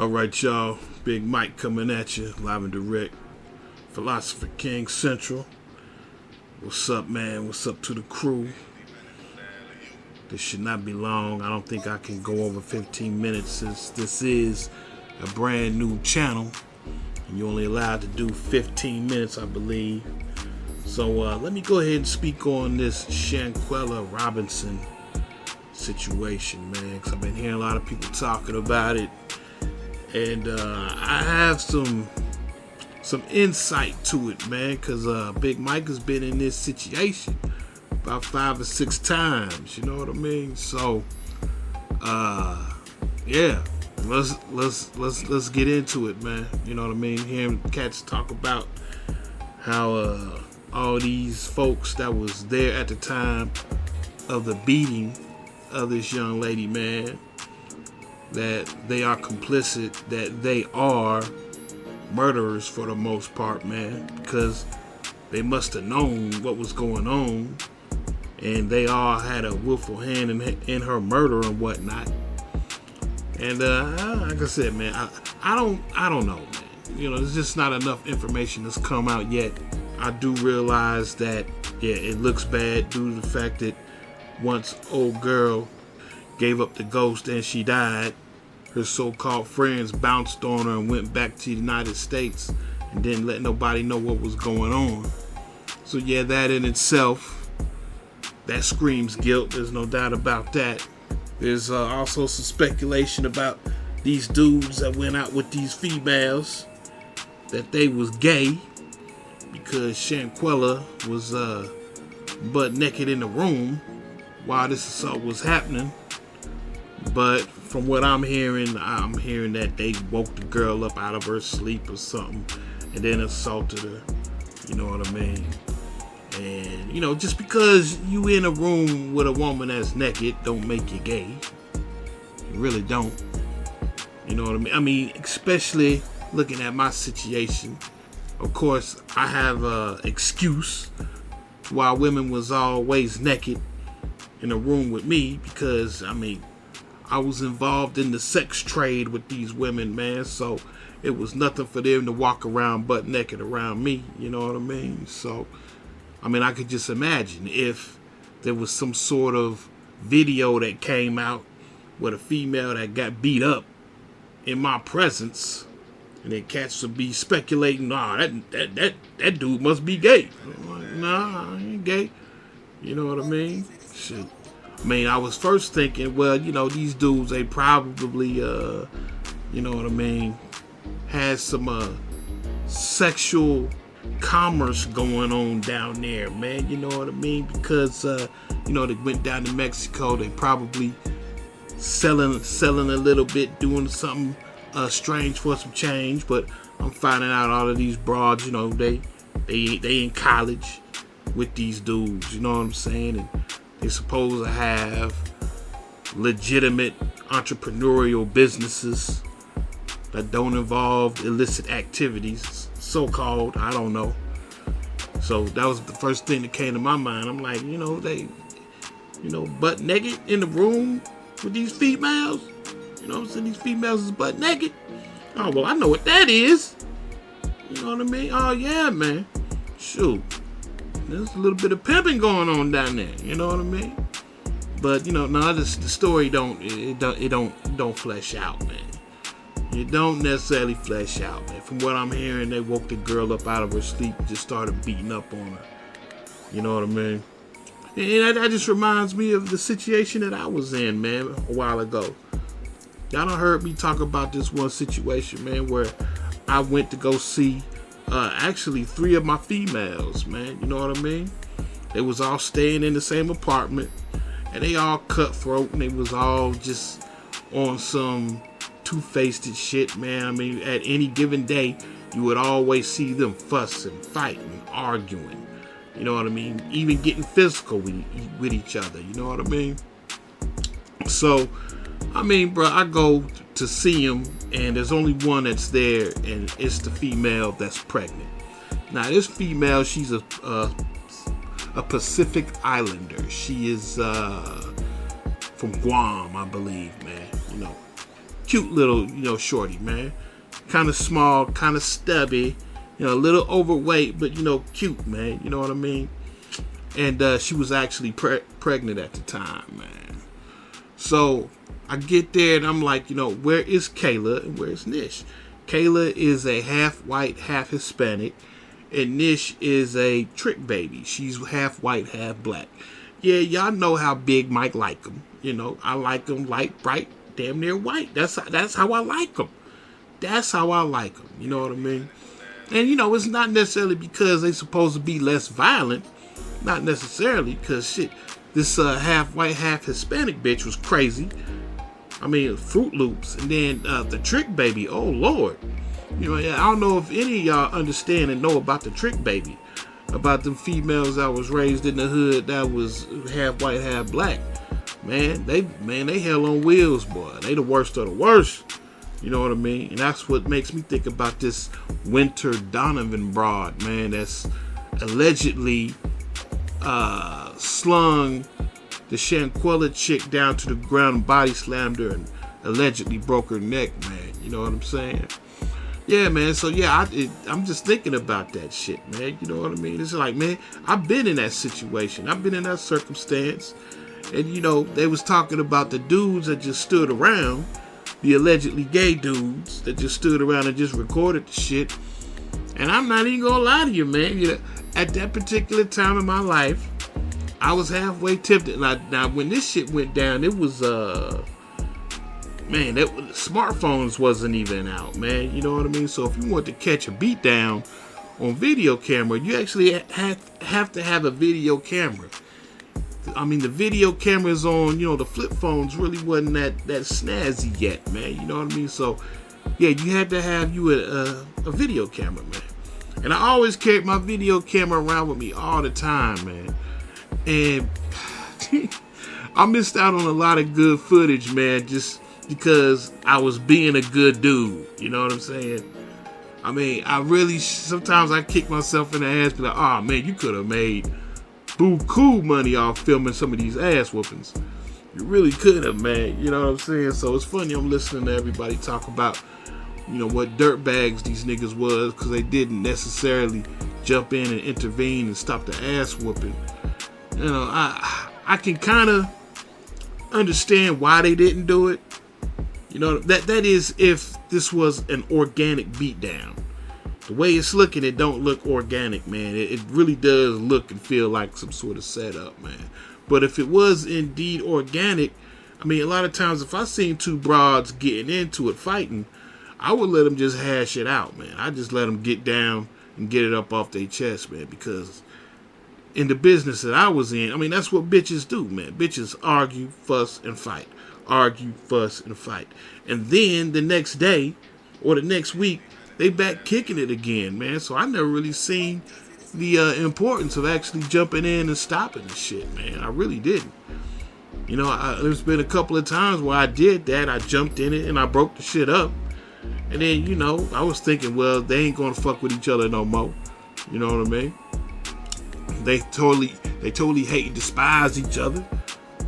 All right, y'all. Big Mike coming at you, live and direct. Philosopher King Central. What's up, man? What's up to the crew? This should not be long. I don't think I can go over 15 minutes since this is a brand new channel. And you're only allowed to do 15 minutes, I believe. So let me go ahead and speak on this Shanquella Robinson situation, man. Because I've been hearing a lot of people talking about it. And I have some insight to it, man, because Big Mike has been in this situation about 5 or 6 times. You know what I mean? So, yeah, let's get into it, man. You know what I mean? Hearing cats talk about how all these folks that was there at the time of the beating of this young lady, man, that they are complicit, that they are murderers for the most part, man, because they must have known what was going on, and they all had a willful hand in her murder and whatnot. And like I said, man, I don't know, man. You know, there's just not enough information that's come out yet. I do realize that, yeah, it looks bad due to the fact that once old girl gave up the ghost and she died, her so-called friends bounced on her and went back to the United States and didn't let nobody know what was going on. So yeah, that in itself, that screams guilt. There's no doubt about that. There's also some speculation about these dudes that went out with these females, that they was gay because Shanquella was butt naked in the room while this assault was happening. But from what I'm hearing that they woke the girl up out of her sleep or something and then assaulted her. You know what I mean? And, you know, just because you in a room with a woman that's naked don't make you gay. You really don't. You know what I mean? I mean, especially looking at my situation. Of course, I have an excuse why women was always naked in a room with me because, I mean, I was involved in the sex trade with these women, man, so it was nothing for them to walk around butt naked around me, you know what I mean? So, I mean, I could just imagine if there was some sort of video that came out with a female that got beat up in my presence, and then cats would be speculating, nah, that dude must be gay. I'm like, nah, I ain't gay. You know what I mean? Shit. I mean, I was first thinking, well, you know, these dudes, they probably, you know what I mean, had some sexual commerce going on down there, man. You know what I mean? Because, you know, they went down to Mexico. They probably selling a little bit, doing something strange for some change. But I'm finding out all of these broads, you know, they in college with these dudes. You know what I'm saying? And they're supposed to have legitimate entrepreneurial businesses that don't involve illicit activities, so-called, I don't know. So that was the first thing that came to my mind. I'm like, you know, they, you know, butt naked in the room with these females. You know what I'm saying? These females is butt naked. Oh, well, I know what that is. You know what I mean? Oh, yeah, man. Shoot. There's a little bit of pimping going on down there, you know what I mean? But you know, no, the story don't flesh out, man. It don't necessarily flesh out, man. From what I'm hearing, they woke the girl up out of her sleep and just started beating up on her. You know what I mean? And that just reminds me of the situation that I was in, man, a while ago. Y'all done heard me talk about this one situation, man, where I went to go see actually 3 of my females, man. You know what I mean? They was all staying in the same apartment, and they all cutthroat, and they was all just on some two-faced shit, man. I mean, at any given day, you would always see them fussing, fighting, arguing. You know what I mean? Even getting physical with each other. You know what I mean? So, I mean, bro, I go to see them, and there's only one that's there, and it's the female that's pregnant. Now, this female, she's a Pacific Islander. She is from Guam, I believe, man. You know, cute little, shorty, man. Kind of small, kind of stubby, a little overweight, but, cute, man. You know what I mean? And she was actually pregnant at the time, man. So I get there and I'm like, where is Kayla and where's Nish? Kayla is a half white, half Hispanic, and Nish is a trick baby. She's half white, half black. Yeah, y'all know how Big Mike like him. I like him light, bright, damn near white. That's how I like him. That's how I like them. You know what I mean? And, it's not necessarily because they supposed to be less violent. Not necessarily, because, shit, this half white, half Hispanic bitch was crazy. I mean, Fruit Loops. And then the Trick Baby, oh, Lord. I don't know if any of y'all understand and know about the Trick Baby. About them females that was raised in the hood that was half white, half black. Man, they hell on wheels, boy. They the worst of the worst. You know what I mean? And that's what makes me think about this Winter Donovan broad, man, that's allegedly slung the Shanquella chick down to the ground and body slammed her and allegedly broke her neck, man. You know what I'm saying? Yeah, man. So, yeah, I'm just thinking about that shit, man. You know what I mean? It's like, man, I've been in that situation. I've been in that circumstance. And, they was talking about the dudes that just stood around. The allegedly gay dudes that just stood around and just recorded the shit. And I'm not even gonna lie to you, man. At that particular time in my life, I was halfway tempted. Now when this shit went down, it was smartphones wasn't even out, man. You know what I mean? So if you want to catch a beat down on video camera, you actually have to have a video camera. I mean, the video cameras on, the flip phones really wasn't that snazzy yet, man. You know what I mean? So, yeah, you had to have you a video camera, man. And I always carried my video camera around with me all the time, man. And I missed out on a lot of good footage, man, just because I was being a good dude. You know what I'm saying? I mean, sometimes I kick myself in the ass, be like, oh, man, you could have made cool money off filming some of these ass whoopings. You really could have, man. You know what I'm saying? So it's funny I'm listening to everybody talk about, what dirtbags these niggas was, because they didn't necessarily jump in and intervene and stop the ass whooping. I can kind of understand why they didn't do it. That is if this was an organic beatdown. The way it's looking, it don't look organic, man. It really does look and feel like some sort of setup, man. But if it was indeed organic, I mean, a lot of times if I seen two broads getting into it, fighting, I would let them just hash it out, man. I just let them get down and get it up off their chest, man. Because in the business that I was in, I mean, that's what bitches do, man. Bitches argue, fuss, and fight. Argue, fuss, and fight. And then the next day or the next week, they back kicking it again, man. So I never really seen the importance of actually jumping in and stopping the shit, man. I really didn't. There's been a couple of times where I did that. I jumped in it and I broke the shit up. And then, I was thinking, well, they ain't gonna fuck with each other no more. You know what I mean? They totally hate and despise each other.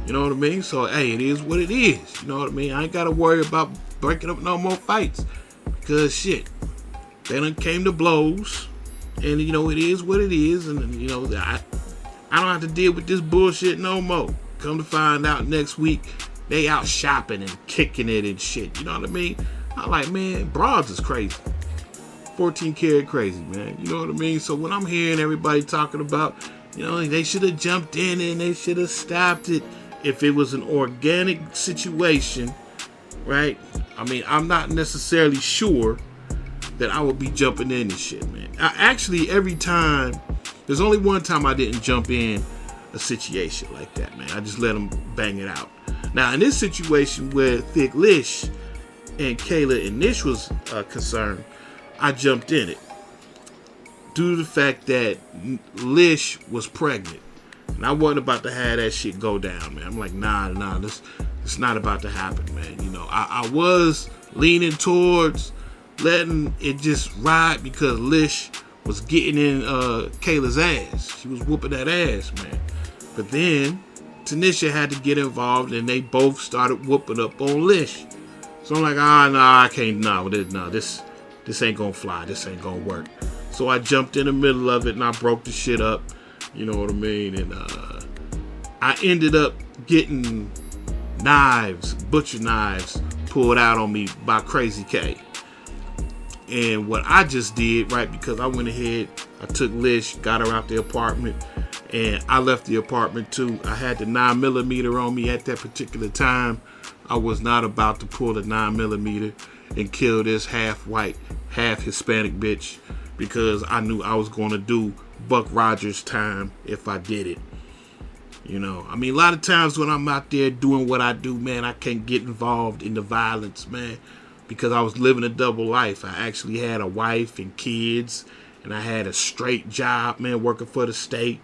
You know what I mean? So, hey, it is what it is. You know what I mean? I ain't gotta worry about breaking up no more fights. Because, shit, they done came to blows. And, it is what it is. And, I don't have to deal with this bullshit no more. Come to find out next week, they out shopping and kicking it and shit. You know what I mean? I'm like, man, broads is crazy. 14 karat crazy, man. You know what I mean? So when I'm hearing everybody talking about, they should have jumped in and they should have stopped it if it was an organic situation, right? I mean, I'm not necessarily sure that I would be jumping in and shit, man. Every time, there's only one time I didn't jump in a situation like that, man. I just let them bang it out. Now, in this situation where Thick Lish and Kayla and Nish was concerned, I jumped in it due to the fact that Lish was pregnant. And I wasn't about to have that shit go down, man. I'm like, nah, it's not about to happen, man. I was leaning towards letting it just ride because Lish was getting in Kayla's ass. She was whooping that ass, man. But then Tanisha had to get involved and they both started whooping up on Lish. So I'm like, no, I can't, this ain't gonna fly, this ain't gonna work. So I jumped in the middle of it and I broke the shit up, you know what I mean? And I ended up getting butcher knives, pulled out on me by Crazy K. And what I just did, right, because I went ahead, I took Lish, got her out the apartment, and I left the apartment too. I had the 9mm on me at that particular time. I was not about to pull the 9mm and kill this half white, half Hispanic bitch, because I knew I was going to do Buck Rogers time if I did it. You know, I mean, a lot of times when I'm out there doing what I do, man, I can't get involved in the violence, man, because I was living a double life. I actually had a wife and kids, and I had a straight job, man, working for the state.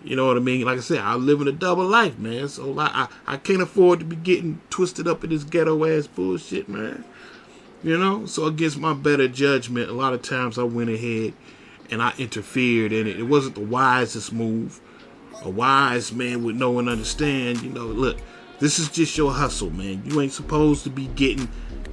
You know what I mean? Like I said, I live in a double life, man. So I can't afford to be getting twisted up in this ghetto ass bullshit, man. You know? So against my better judgment, a lot of times I went ahead and I interfered in it. It wasn't the wisest move. A wise man would know and understand, you know, look, this is just your hustle, man. You ain't supposed to be getting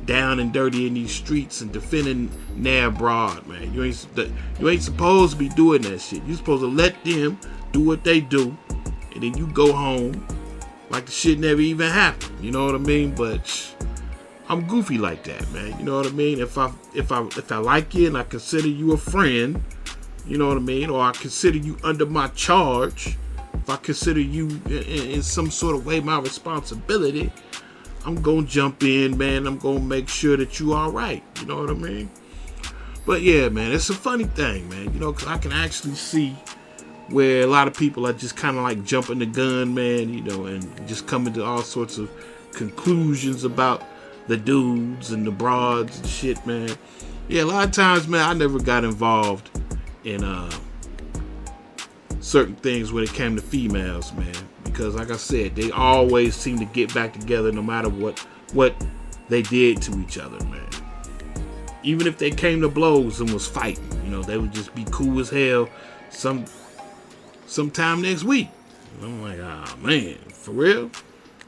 down and dirty in these streets and defending Nair Broad, man. You ain't supposed to be doing that shit. You're supposed to let them do what they do, and then you go home like the shit never even happened. You know what I mean? But I'm goofy like that, man. You know what I mean? If I like you and I consider you a friend, you know what I mean? Or I consider you under my charge, if I consider you in some sort of way my responsibility, I'm gonna jump in, man. I'm gonna make sure that you all right. You know what I mean? But yeah, man, it's a funny thing, man. You know, because I can actually see where a lot of people are just kind of like jumping the gun, man, you know, and just coming to all sorts of conclusions about the dudes and the broads and shit, man. Yeah, a lot of times, man, I never got involved in certain things when it came to females, man, because like I said, they always seem to get back together no matter what they did to each other, man. Even if they came to blows and was fighting, you know, they would just be cool as hell sometime next week. And I'm like, oh man, for real?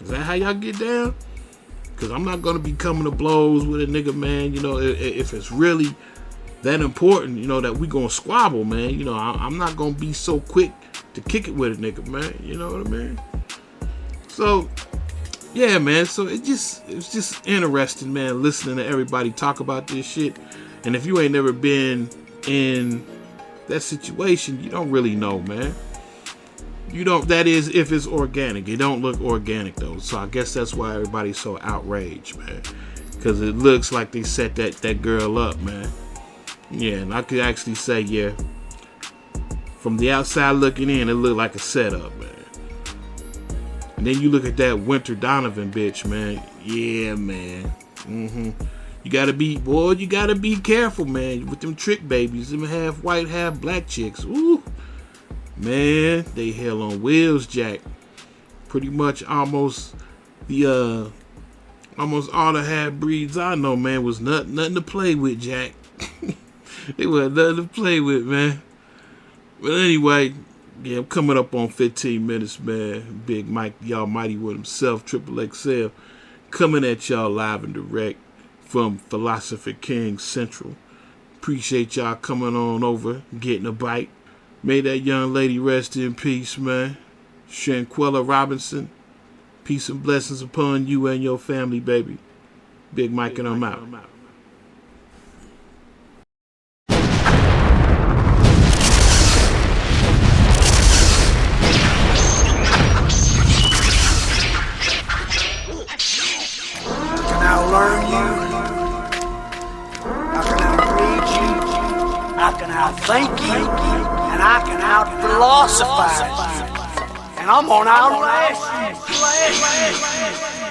Is that how y'all get down? Because I'm not going to be coming to blows with a nigga, man. You know, if it's really that important, you know, that we going to squabble, man. You know, I'm not going to be so quick to kick it with a nigga, man. You know what I mean? So, yeah, man. So it's just interesting, man, listening to everybody talk about this shit. And if you ain't never been in that situation, you don't really know, man. You don't, that is if it's organic. It don't look organic though. So I guess that's why everybody's so outraged, man. Because it looks like they set that girl up, man. Yeah, and I could actually say, yeah, from the outside looking in, it looked like a setup, man. And then you look at that Winter Donovan bitch, man. Yeah, man. You gotta be careful, man, with them trick babies, them half white, half black chicks. Ooh. Man, they hell on wheels, Jack. Pretty much almost all the half breeds I know, man, was nothing to play with, Jack. They were nothing to play with, man. But anyway, yeah, I'm coming up on 15 minutes, man. Big Mike, the Almighty with himself, Triple XL, coming at y'all live and direct from Philosopher King Central. Appreciate y'all coming on over, getting a bite. May that young lady rest in peace, man. Shanquella Robinson. Peace and blessings upon you and your family, baby. Big Mike and I'm out. Can I learn you? How can I read you? How can I think you? And I can out-philosophize you. And I'm gonna outlast you.